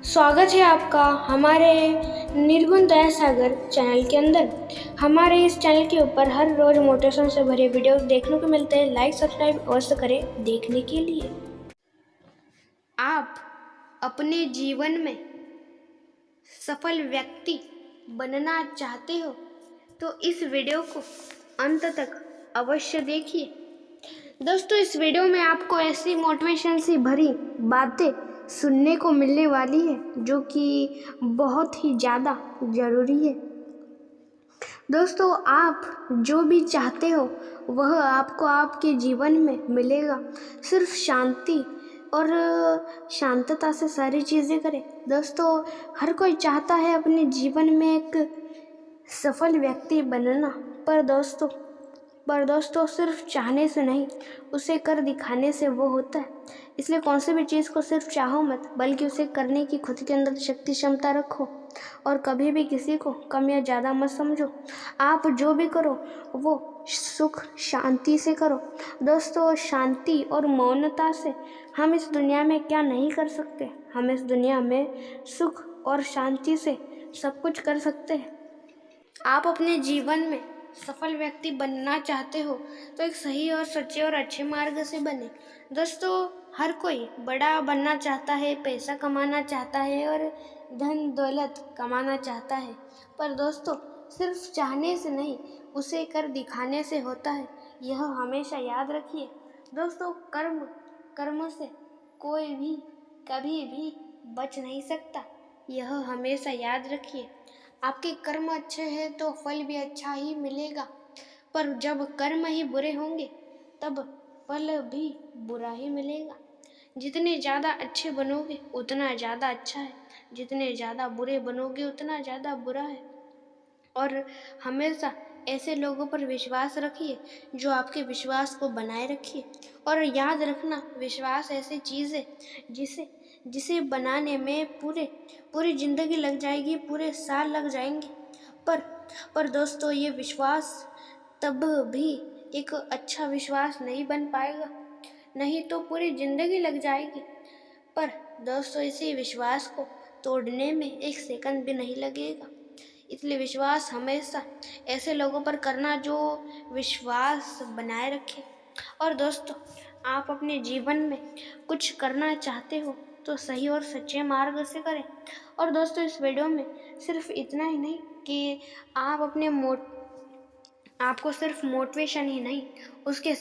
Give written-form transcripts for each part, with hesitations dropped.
स्वागत है आपका हमारे निर्गुण दया सागर चैनल के अंदर। हमारे इस चैनल के ऊपर हर रोज मोटिवेशन से भरे वीडियोस देखने को मिलते हैं। लाइक सब्सक्राइब अवश्य करें देखने के लिए। आप अपने जीवन में सफल व्यक्ति बनना चाहते हो तो इस वीडियो को अंत तक अवश्य देखिए। दोस्तों, इस वीडियो में आपको ऐसी मोटिवेशन से भरी बातें सुनने को मिलने वाली है जो कि बहुत ही ज़्यादा ज़रूरी है। दोस्तों, आप जो भी चाहते हो वह आपको आपके जीवन में मिलेगा। सिर्फ शांति और शांतता से सारी चीज़ें करें। दोस्तों, हर कोई चाहता है अपने जीवन में एक सफल व्यक्ति बनना, पर दोस्तों सिर्फ चाहने से नहीं, उसे कर दिखाने से वो होता है। इसलिए कौन सी भी चीज़ को सिर्फ चाहो मत, बल्कि उसे करने की खुद के अंदर शक्ति क्षमता रखो और कभी भी किसी को कम या ज़्यादा मत समझो। आप जो भी करो वो सुख शांति से करो। दोस्तों, शांति और मौनता से हम इस दुनिया में क्या नहीं कर सकते। हम इस दुनिया में सुख और शांति से सब कुछ कर सकते हैं। आप अपने जीवन में सफल व्यक्ति बनना चाहते हो तो एक सही और सच्चे और अच्छे मार्ग से बने। दोस्तों, हर कोई बड़ा बनना चाहता है, पैसा कमाना चाहता है और धन दौलत कमाना चाहता है, पर दोस्तों सिर्फ चाहने से नहीं, उसे कर दिखाने से होता है। यह हमेशा याद रखिए। दोस्तों, कर्म से कोई भी कभी भी बच नहीं सकता। यह हमेशा याद रखिए। आपके कर्म अच्छे हैं तो फल भी अच्छा ही मिलेगा, पर जब कर्म ही बुरे होंगे तब फल भी बुरा ही मिलेगा। जितने ज़्यादा अच्छे बनोगे उतना ज़्यादा अच्छा है, जितने ज़्यादा बुरे बनोगे उतना ज़्यादा बुरा है। और हमेशा ऐसे लोगों पर विश्वास रखिए जो आपके विश्वास को बनाए रखिए। और याद रखना, विश्वास ऐसी चीज़ है जिसे बनाने में पूरी ज़िंदगी लग जाएगी, पूरे साल लग जाएंगे, पर दोस्तों ये विश्वास तब भी एक अच्छा विश्वास नहीं बन पाएगा, नहीं तो पूरी ज़िंदगी लग जाएगी। पर दोस्तों, इसी विश्वास को तोड़ने में एक सेकंड भी नहीं लगेगा। इसलिए विश्वास हमेशा ऐसे लोगों पर करना जो विश्वास बनाए रखे। और दोस्तों, आप अपने जीवन में कुछ करना चाहते हो तो सही और सच्चे मार्ग से करें। और दोस्तों, इस वीडियो में सिर्फ इतना ही नहीं कि आप आपको सिर्फ मोटिवेशन ही नहीं, उसके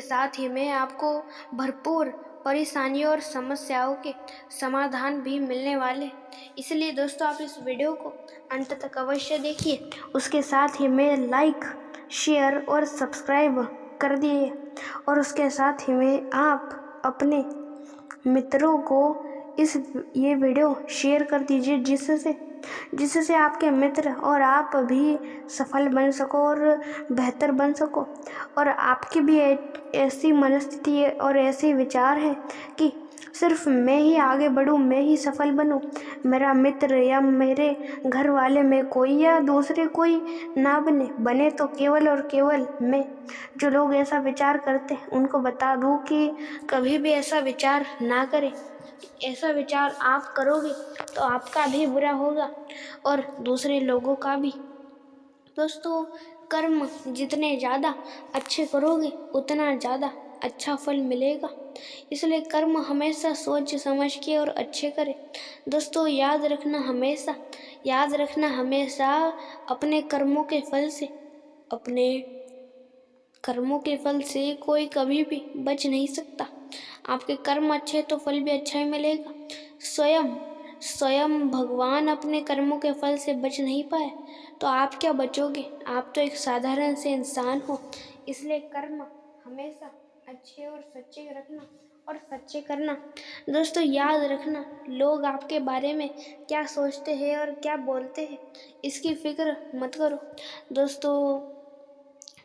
साथ ही में आपको भरपूर परेशानियों और समस्याओं के समाधान भी मिलने वाले। इसलिए दोस्तों, आप इस वीडियो को अंत तक अवश्य देखिए। उसके साथ ही में लाइक शेयर और सब्सक्राइब कर दिए, और उसके साथ ही में आप अपने मित्रों को ये वीडियो शेयर कर दीजिए, जिससे आपके मित्र और आप भी सफल बन सको और बेहतर बन सको। और आपकी भी ऐसी मनस्थिति और ऐसे विचार है कि सिर्फ मैं ही आगे बढ़ूं, मैं ही सफल बनूं, मेरा मित्र या मेरे घर वाले में कोई या दूसरे कोई ना बने तो केवल और केवल मैं। जो लोग ऐसा विचार करते हैं उनको बता दूं कि कभी भी ऐसा विचार ना करें। ऐसा विचार आप करोगे तो आपका भी बुरा होगा और दूसरे लोगों का भी। दोस्तों, कर्म जितने ज़्यादा अच्छे करोगे उतना ज़्यादा अच्छा फल मिलेगा। इसलिए कर्म हमेशा सोच समझ के और अच्छे करें। दोस्तों, याद रखना हमेशा अपने कर्मों के फल से कोई कभी भी बच नहीं सकता। आपके कर्म अच्छे तो फल भी अच्छा ही मिलेगा। स्वयं भगवान अपने कर्मों के फल से बच नहीं पाए तो आप क्या बचोगे। आप तो एक साधारण से इंसान हो। इसलिए कर्म हमेशा अच्छे और सच्चे रखना और सच्चे करना। दोस्तों, याद रखना, लोग आपके बारे में क्या सोचते हैं और क्या बोलते हैं इसकी फिक्र मत करो। दोस्तों,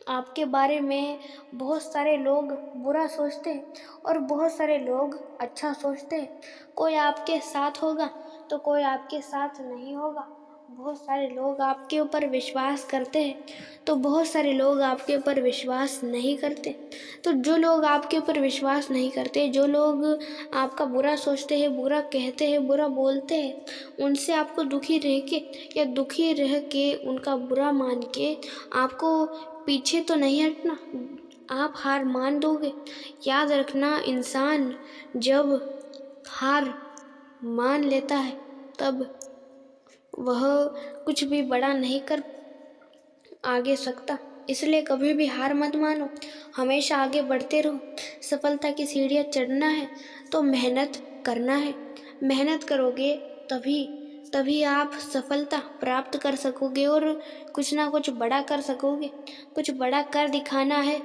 आपके बारे में बहुत सारे लोग बुरा सोचते हैं और बहुत सारे लोग अच्छा सोचते हैं। कोई आपके साथ होगा तो कोई आपके साथ नहीं होगा, बहुत सारे लोग आपके ऊपर विश्वास करते हैं, तो बहुत सारे लोग आपके ऊपर विश्वास नहीं करते। तो जो लोग आपके ऊपर विश्वास नहीं करते, जो लोग आपका बुरा सोचते हैं, बुरा कहते हैं, बुरा बोलते हैं, उनसे आपको दुखी रह के या दुखी रह के उनका बुरा मान के आपको पीछे तो नहीं हटना, आप हार मान दोगे। याद रखना, इंसान जब हार मान लेता है तब वह कुछ भी बड़ा नहीं कर आगे सकता। इसलिए कभी भी हार मत मानो, हमेशा आगे बढ़ते रहो। सफलता की सीढ़ियाँ चढ़ना है तो मेहनत करना है। मेहनत करोगे तभी आप सफलता प्राप्त कर सकोगे और कुछ ना कुछ बड़ा कर सकोगे। कुछ बड़ा कर दिखाना है,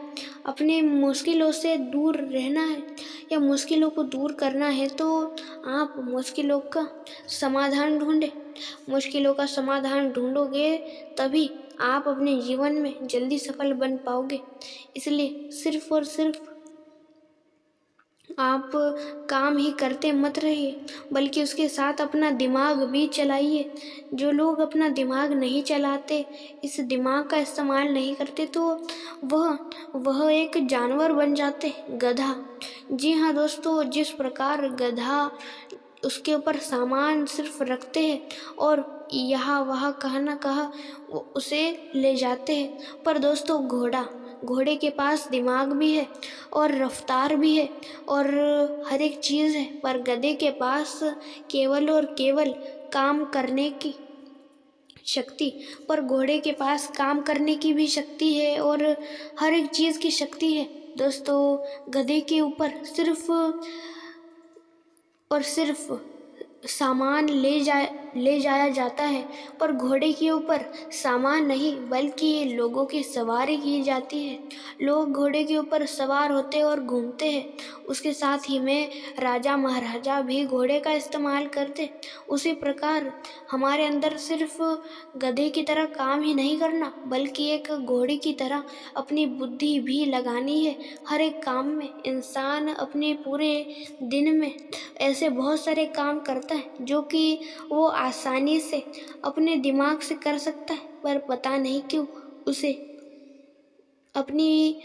अपने मुश्किलों से दूर रहना है या मुश्किलों को दूर करना है, तो आप मुश्किलों का समाधान ढूंढें। मुश्किलों का समाधान ढूंढोगे तभी आप अपने जीवन में जल्दी सफल बन पाओगे। इसलिए सिर्फ और सिर्फ आप काम ही करते मत रहिए, बल्कि उसके साथ अपना दिमाग भी चलाइए। जो लोग अपना दिमाग नहीं चलाते, इस दिमाग का इस्तेमाल नहीं करते, तो वह एक जानवर बन जाते, गधा। जी हाँ दोस्तों, जिस प्रकार गधा उसके ऊपर सामान सिर्फ रखते हैं और यहाँ वहाँ कहाँ ना कहाँ उसे ले जाते हैं, पर दोस्तों घोड़े के पास दिमाग भी है और रफ्तार भी है और हर एक चीज़ है, पर गधे के पास केवल और केवल काम करने की शक्ति, पर घोड़े के पास काम करने की भी शक्ति है और हर एक चीज़ की शक्ति है। दोस्तों, गधे के ऊपर सिर्फ और सिर्फ सामान ले जाया जाता है, पर घोड़े के ऊपर सामान नहीं बल्कि लोगों की सवारी की जाती है। लोग घोड़े के ऊपर सवार होते और घूमते हैं। उसके साथ ही में राजा महाराजा भी घोड़े का इस्तेमाल करते। उसी प्रकार हमारे अंदर सिर्फ गधे की तरह काम ही नहीं करना, बल्कि एक घोड़े की तरह अपनी बुद्धि भी लगानी है। हर एक काम में इंसान अपने पूरे दिन में ऐसे बहुत सारे काम करता है जो कि वो आसानी से अपने दिमाग से कर सकता है, पर पता नहीं क्यों उसे अपनी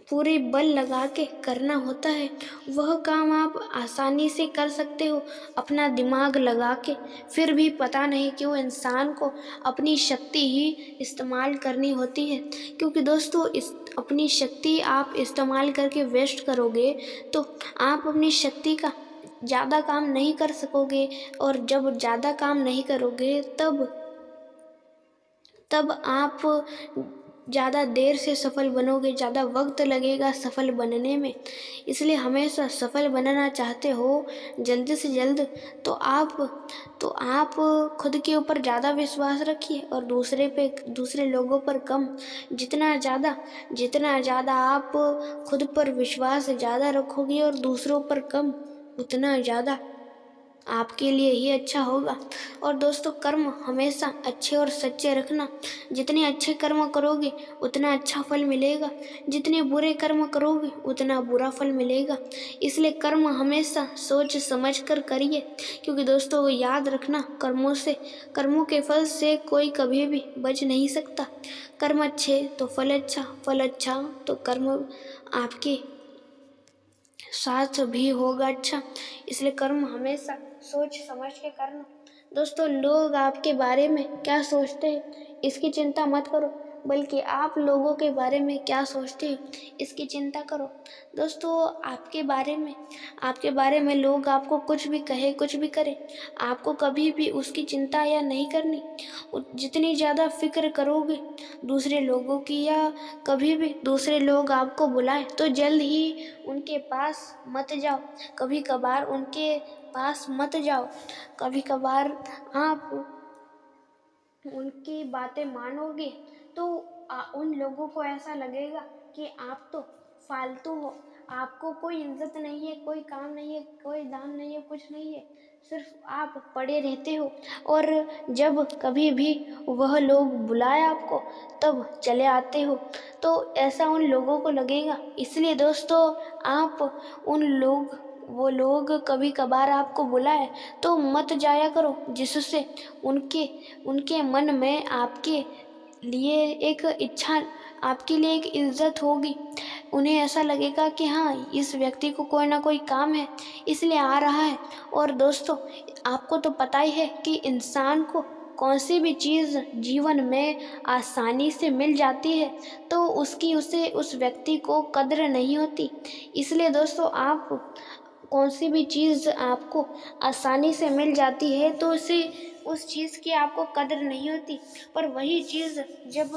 पूरे बल लगा के करना होता है। वह काम आप आसानी से कर सकते हो अपना दिमाग लगा के, फिर भी पता नहीं क्यों इंसान को अपनी शक्ति ही इस्तेमाल करनी होती है। क्योंकि दोस्तों, अपनी शक्ति आप इस्तेमाल करके वेस्ट करोगे तो आप अपनी शक्ति का ज़्यादा काम नहीं कर सकोगे, और जब ज़्यादा काम नहीं करोगे तब आप ज़्यादा देर से सफल बनोगे, ज़्यादा वक्त लगेगा सफल बनने में। इसलिए हमेशा सफल बनना चाहते हो जल्द से जल्द, तो आप खुद के ऊपर ज़्यादा विश्वास रखिए और दूसरे लोगों पर कम। जितना ज़्यादा आप खुद पर विश्वास ज़्यादा रखोगे और दूसरों पर कम, उतना ज़्यादा आपके लिए ही अच्छा होगा। और दोस्तों, कर्म हमेशा अच्छे और सच्चे रखना। जितने अच्छे कर्म करोगे उतना अच्छा फल मिलेगा, जितने बुरे कर्म करोगे उतना बुरा फल मिलेगा। इसलिए कर्म हमेशा सोच समझ कर करिए, क्योंकि दोस्तों याद रखना, कर्मों के फल से कोई कभी भी बच नहीं सकता। कर्म अच्छे तो फल अच्छा तो कर्म आपके साथ भी होगा अच्छा। इसलिए कर्म हमेशा सोच समझ के करना। दोस्तों, लोग आपके बारे में क्या सोचते हैं इसकी चिंता मत करो, बल्कि आप लोगों के बारे में क्या सोचते हैं इसकी चिंता करो। दोस्तों, आपके बारे में लोग आपको कुछ भी कहे, कुछ भी करे, आपको कभी भी उसकी चिंता या नहीं करनी। जितनी ज़्यादा फिक्र करोगे दूसरे लोगों की, या कभी भी दूसरे लोग आपको बुलाए तो जल्द ही उनके पास मत जाओ। कभी कभार उनके पास मत जाओ। कभी कभार आप उनकी बातें मानोगे तो उन लोगों को ऐसा लगेगा कि आप तो फालतू हो, आपको कोई इज्जत नहीं है, कोई काम नहीं है, कोई दाम नहीं है, कुछ नहीं है, सिर्फ आप पड़े रहते हो। और जब कभी भी वह लोग बुलाए आपको तब चले आते हो, तो ऐसा उन लोगों को लगेगा। इसलिए दोस्तों, आप वो लोग कभी कभार आपको बुलाए तो मत जाया करो, जिससे उनके मन में आपके लिए एक इच्छा, आपके लिए एक इज्जत होगी। उन्हें ऐसा लगेगा कि हाँ, इस व्यक्ति को कोई ना कोई काम है इसलिए आ रहा है। और दोस्तों, आपको तो पता ही है कि इंसान को कौन सी भी चीज़ जीवन में आसानी से मिल जाती है तो उस व्यक्ति को कद्र नहीं होती। इसलिए दोस्तों, आप कौन सी भी चीज़ आपको आसानी से मिल जाती है तो उस चीज़ की आपको कद्र नहीं होती। पर वही चीज़ जब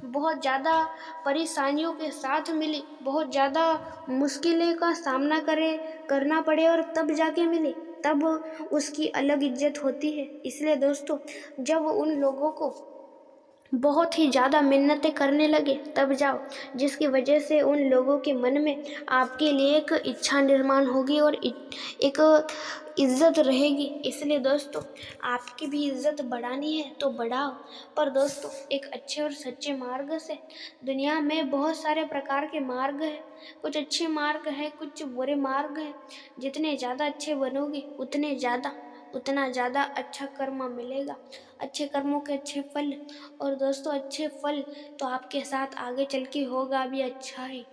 बहुत ज़्यादा परेशानियों के साथ मिली, बहुत ज़्यादा मुश्किलें का सामना करना पड़े और तब जाके मिले, तब उसकी अलग इज्जत होती है। इसलिए दोस्तों, जब उन लोगों को बहुत ही ज़्यादा मिन्नतें करने लगे तब जाओ, जिसकी वजह से उन लोगों के मन में आपके लिए एक इच्छा निर्माण होगी और एक इज्जत रहेगी। इसलिए दोस्तों, आपकी भी इज्जत बढ़ानी है तो बढ़ाओ, पर दोस्तों एक अच्छे और सच्चे मार्ग से। दुनिया में बहुत सारे प्रकार के मार्ग हैं, कुछ अच्छे मार्ग हैं, कुछ बुरे मार्ग हैं। जितने ज़्यादा अच्छे बनोगे उतना ज़्यादा अच्छा कर्म मिलेगा, अच्छे कर्मों के अच्छे फल। और दोस्तों, अच्छे फल तो आपके साथ आगे चल के होगा भी अच्छा ही।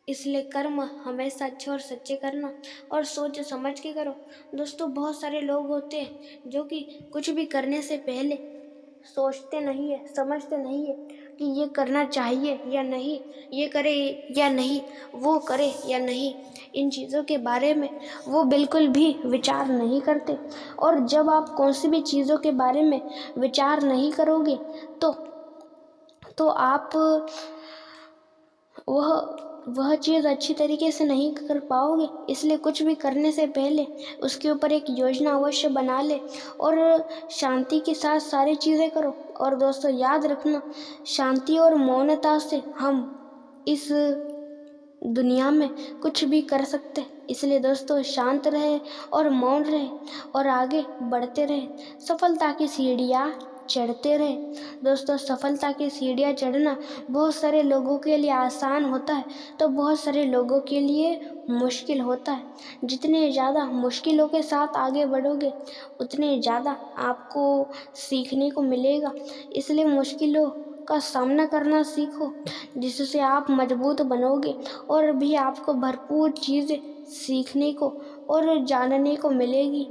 इसलिए कर्म हमेशा अच्छे और सच्चे करना और सोच समझ के करो। दोस्तों, बहुत सारे लोग होते हैं जो कि कुछ भी करने से पहले सोचते नहीं है, समझते नहीं है कि ये करना चाहिए या नहीं, ये करे या नहीं, वो करे या नहीं। इन चीज़ों के बारे में वो बिल्कुल भी विचार नहीं करते। और जब आप कौन सी भी चीज़ों के बारे में विचार नहीं करोगे तो आप वह चीज़ अच्छी तरीके से नहीं कर पाओगे। इसलिए कुछ भी करने से पहले उसके ऊपर एक योजना अवश्य बना ले और शांति के साथ सारी चीज़ें करो। और दोस्तों, याद रखना, शांति और मौनता से हम इस दुनिया में कुछ भी कर सकते हैं। इसलिए दोस्तों, शांत रहे और मौन रहे और आगे बढ़ते रहे, सफलता की सीढ़ियाँ चढ़ते रहे। दोस्तों, सफलता की सीढ़ियाँ चढ़ना बहुत सारे लोगों के लिए आसान होता है तो बहुत सारे लोगों के लिए मुश्किल होता है। जितने ज़्यादा मुश्किलों के साथ आगे बढ़ोगे उतने ज़्यादा आपको सीखने को मिलेगा। इसलिए मुश्किलों का सामना करना सीखो, जिससे आप मजबूत बनोगे और भी आपको भरपूर चीज़ें सीखने को और जानने को मिलेगी।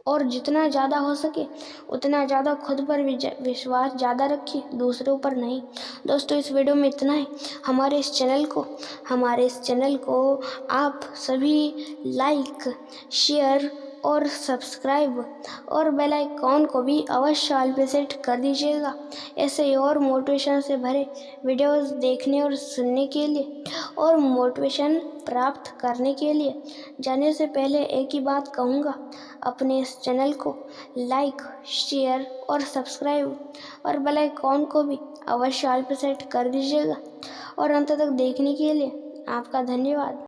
और जितना ज़्यादा हो सके उतना ज़्यादा खुद पर विश्वास ज़्यादा रखिए, दूसरों पर नहीं। दोस्तों, इस वीडियो में इतना ही। हमारे इस चैनल को आप सभी लाइक, शेयर और सब्सक्राइब और बेल आइकॉन को भी अवश्य ऑल पे सेट कर दीजिएगा, ऐसे ही और मोटिवेशन से भरे वीडियोस देखने और सुनने के लिए और मोटिवेशन प्राप्त करने के लिए। जाने से पहले एक ही बात कहूँगा, अपने इस चैनल को लाइक, शेयर और सब्सक्राइब और बेल आइकॉन को भी अवश्य ऑल पे सेट कर दीजिएगा। और अंत तक देखने के लिए आपका धन्यवाद।